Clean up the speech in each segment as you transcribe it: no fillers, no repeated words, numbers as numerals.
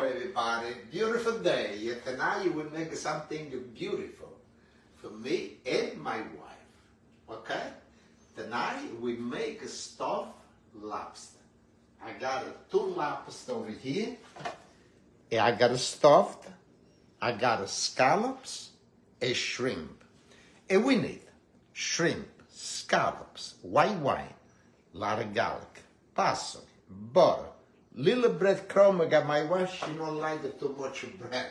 everybody. Beautiful day. Tonight we make something beautiful for me and my wife. Okay? Tonight we make a stuffed lobster. I got two lobsters over here. And I got a stuffed. I got a scallops, a shrimp. And we need shrimp, scallops, white wine, a lot of garlic, parsley, butter, little breadcrumb. I got my wife, she don't like too much bread.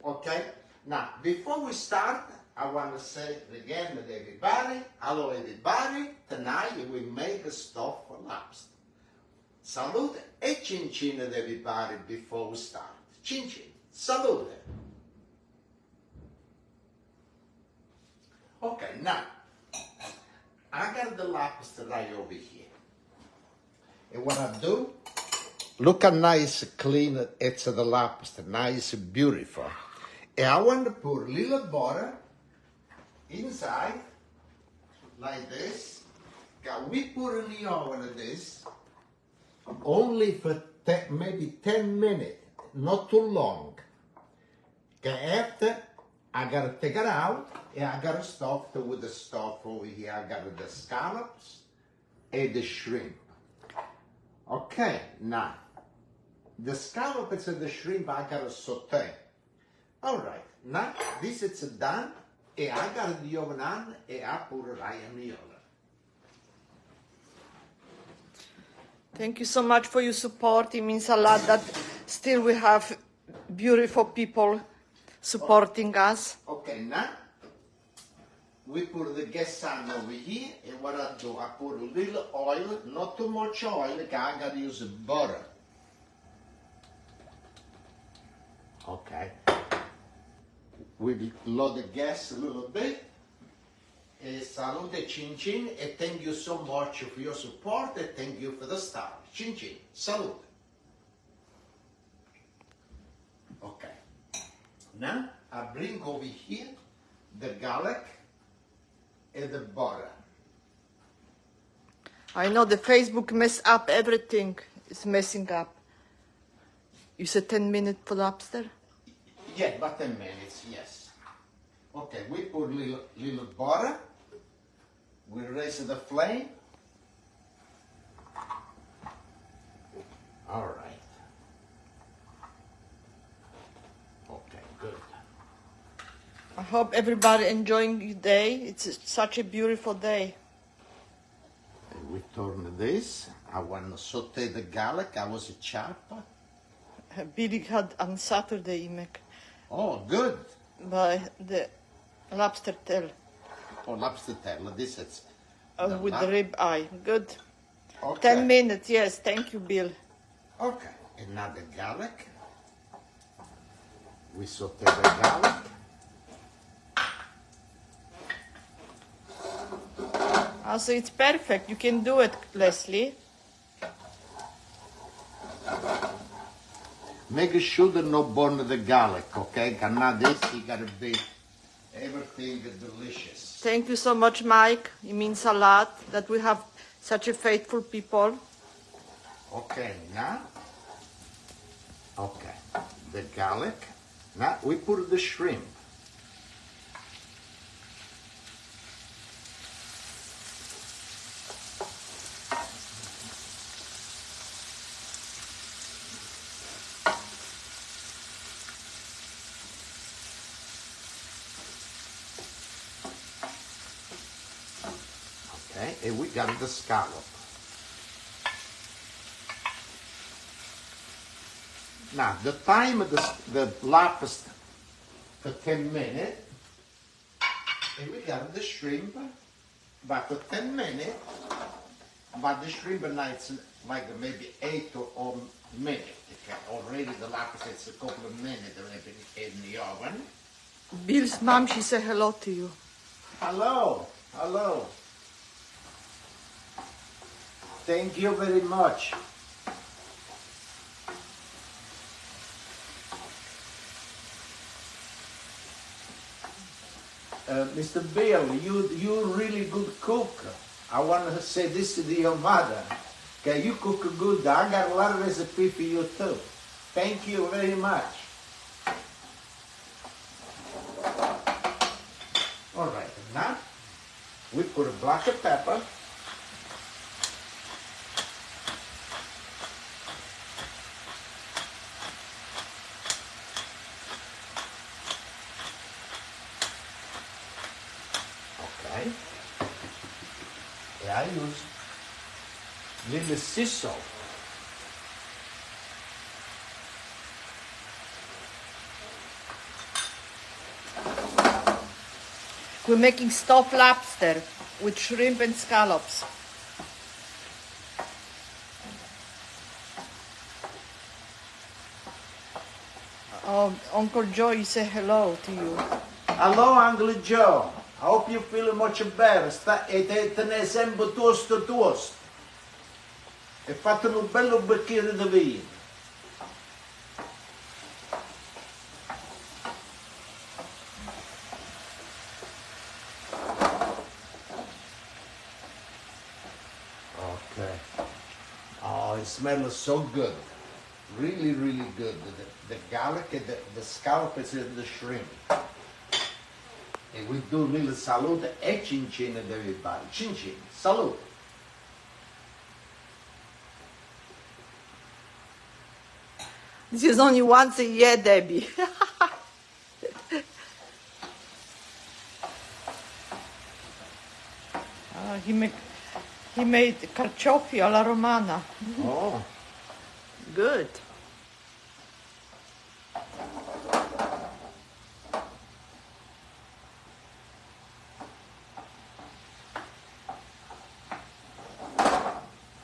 Okay? Now, before we start, I want to say again to everybody, hello everybody, tonight we make a stuffed lobster. Salute e chin chin to everybody before we start. Chin chin, salute. Okay, now, I got the lobster right over here. And what I do, look how nice, clean it's the lobster, nice, beautiful. And I want to put a little butter inside, like this. We put in the oven this, only for maybe 10 minutes, not too long. After, I gotta take it out, and I gotta stuff it with the stuff over here. I got the scallops and the shrimp. Okay, now, the scallops and the shrimp I gotta saute. All right, now this is done, and I got the oven on, and I put it right in the oven. Thank you so much for your support. It means a lot that still we have beautiful people supporting us. Okay, now we put the gas on over here, and what I do, I put a little oil, not too much oil, because I gotta use butter. Okay. We lower the gas a little bit. Salute, chin chin, and thank you so much for your support, and thank you for the star. Chin chin, salute. Okay. Now, I bring over here the garlic and the butter. I know the Facebook mess up everything. It's messing up. You said 10 minutes for lobster? Yeah, about 10 minutes, yes. Okay, we put little butter. We raise the flame. All right. Okay, good. I hope everybody enjoying your day. It's such a beautiful day. And we turn this. I want to saute the garlic. I was a chopper. Billy had on Saturday, he make Oh, good. by the lobster tail Oh, lobster tail. This is with the rib eye. Good. Okay. 10 minutes, yes. Thank you, Bill. Okay. And now the garlic. We saute the garlic. Also, it's perfect. You can do it, Leslie. Make sure that no burn the garlic, okay? Because now this, you gotta be everything delicious. Thank you so much, Mike. It means a lot that we have such a faithful people. Okay, now, okay, the garlic. Now we put the shrimp. Okay, and we got the scallop. Now, the time of the lobster for 10 minutes, and we got the shrimp, but for 10 minutes, but the shrimp now it's like maybe 8 or minutes. Okay? Already the lobster is a couple of minutes in the oven. Bill's mom, she said hello to you. Hello, hello. Thank you very much. Mr. Bill, you're really good cook. I want to say this to your mother. Okay, you cook good. I got a lot of recipe for you too. Thank you very much. All right, now we put a black pepper. Okay. And I use little sea salt. We're making stuffed lobster with shrimp and scallops. Oh, Uncle Joe, you say hello to you. Hello, Uncle Joe. I hope you feel much better. State sempre tosto. E fate un bello bicchiere di vino. Okay. Oh, it smells so good. Really, really good. The garlic, the scallops and the shrimp. And we do little salute e chin chin and everybody. Chin chin. Salute. This is only once a year, Debbie. He made carciofi alla romana. Oh. Good.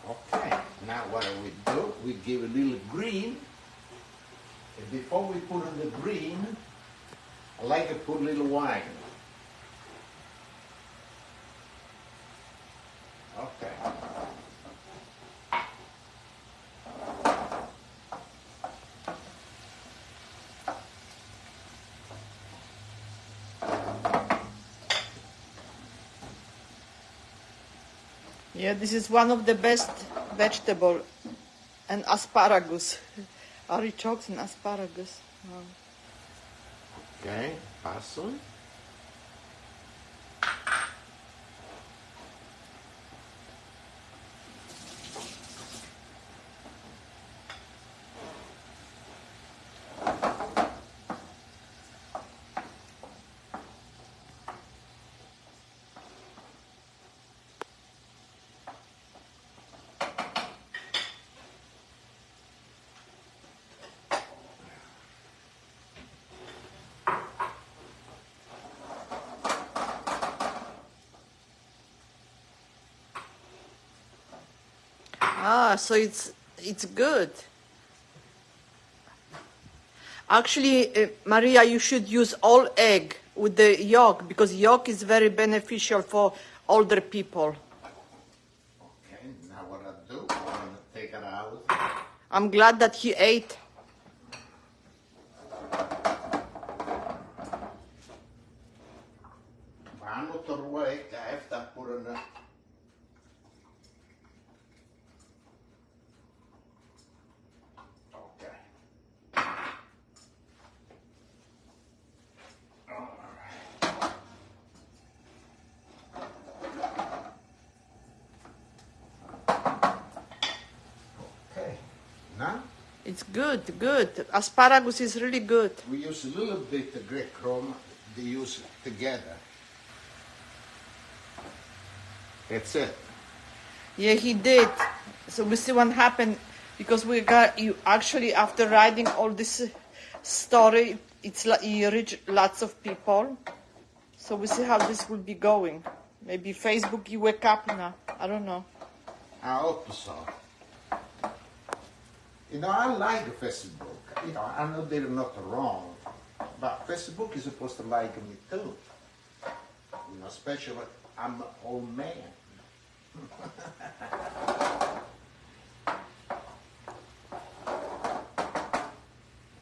Okay. Now what do? We give a little green. And before we put in the green, I like to put a little wine. Okay. Yeah, this is one of the best vegetable, and asparagus. Artichokes and asparagus. Wow. Okay, parsley. Ah, so it's good. Actually, Maria, you should use all egg with the yolk because yolk is very beneficial for older people. Okay, now what I do, I'm going to take it out. I'm glad that he ate. Vanno torway, I have to put in the... Okay. Okay, now It's good, good. Asparagus is really good. we use a little bit of Greek crumb, they use it together. That's it. Yeah, he did. So we see what happened because we got you actually after writing all this story. It's like you reach lots of people. So we see how this will be going. Maybe Facebook, you wake up now. I don't know. I hope so. You know, I like Facebook. You know, I know they're not wrong, but Facebook is supposed to like me too. You know, especially I'm an old man.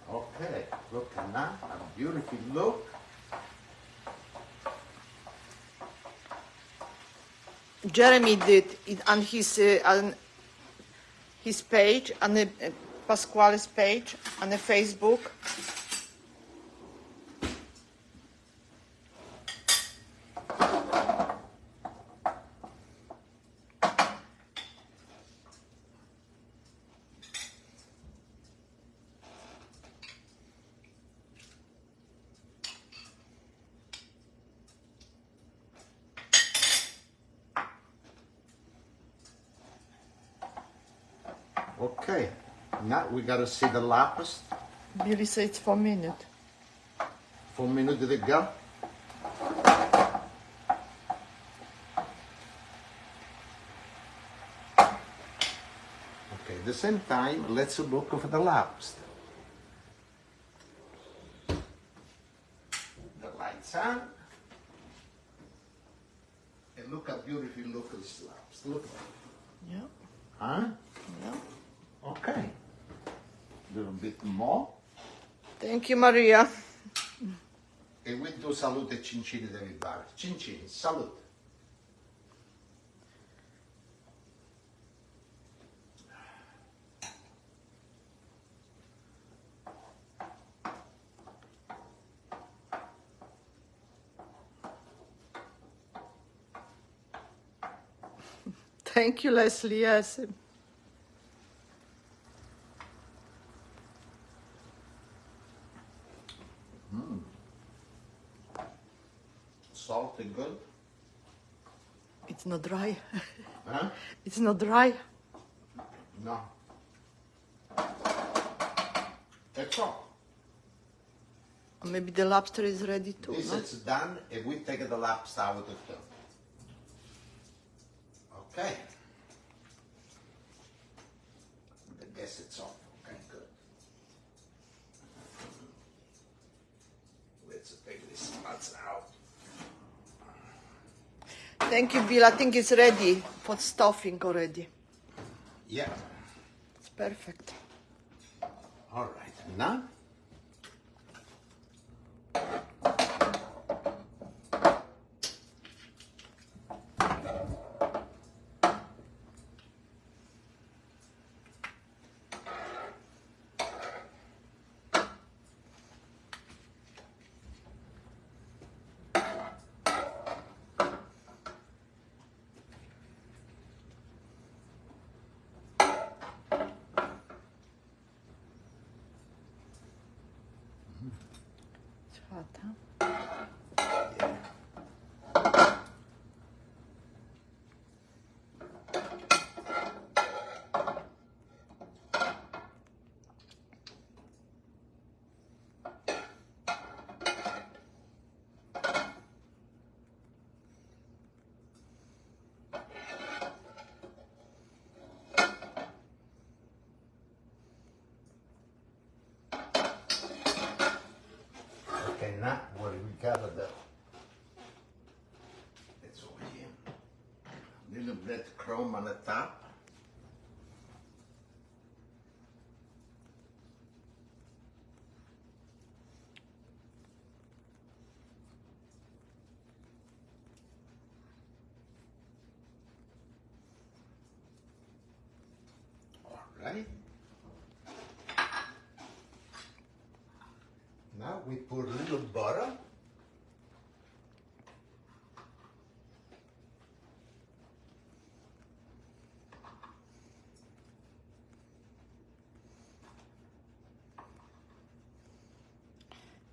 Okay, look now, a beautiful look. Jeremy did it on his page, and Pasquale's page on the Facebook. Okay, now we gotta see the lobster. Billy said it's 4 minutes. 4 minutes to go. Okay, at the same time, let's look for the lobster. The lights on. And look how beautiful it looks this lobster. Look. Yeah. Huh? Yeah. Okay. A little bit more. Thank you, Maria. E we do salute e cincini da everybody. Cincini, salute. Thank you, Leslie. Yes. Salt and good. It's not dry. Huh? It's not dry. No. That's all. Maybe the lobster is ready too. This No? is done, and we take the lobster out of the. Okay. I guess it's off. Okay, good. Let's take these spots out. Thank you, Bill. I think it's ready for stuffing already. Yeah. It's perfect. All right. Now. It's hot, huh? Okay, now what do we gotta do? It's over here. Little bit chrome on the top. All right. Now we put a little butter.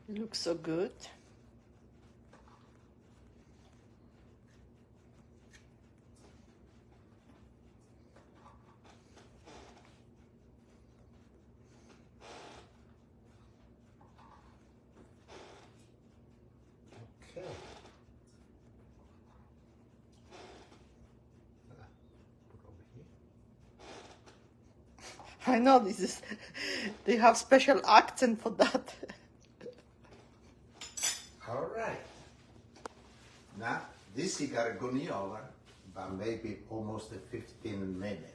It looks so good. Okay. Put over here. I know this is. They have special accent for that. All right. Now, this you gotta go in the oven by maybe almost 15 minutes.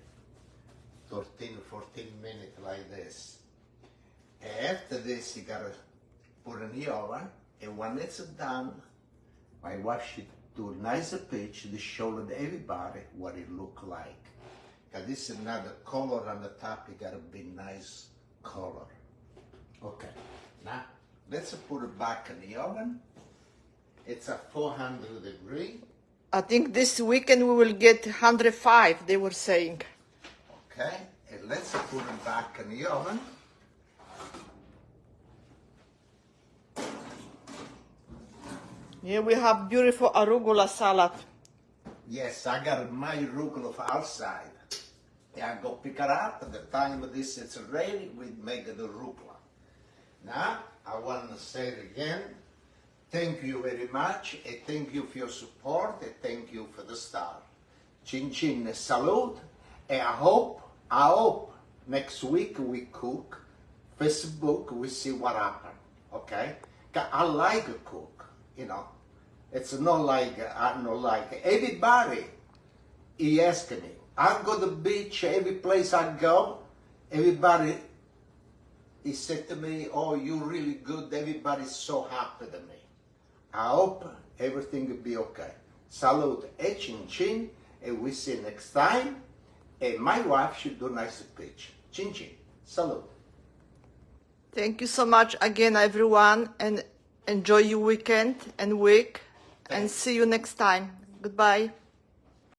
13, 14 minutes like this. After this, you gotta put in the oven, and when it's done, my wife should do a nicer picture to show everybody what it look like. Cause this is not the color on the top, it gotta be nice color. Okay, now let's put it back in the oven. It's a 400 degree. I think this weekend we will get 105, they were saying. Okay, and let's put it back in the oven. Here we have beautiful arugula salad. Yes, I got my arugula outside. Yeah, I go pick it up. At the time this is ready, we make the arugula. Now, I want to say it again. Thank you very much, and thank you for your support, and thank you for the star. Chin chin salute, and I hope next week we cook. Facebook, we see what happens, okay? 'Cause I like to cook, you know. It's not like, I don't like, everybody, he asked me. I go to the beach, every place I go, everybody, he said to me, oh, you're really good, everybody's so happy to me. I hope everything will be okay. Salute, chin chin, and we see next time. And my wife should do nice speech. Chin chin, salute. Thank you so much again, everyone, and enjoy your weekend and week, and see you next time. Goodbye.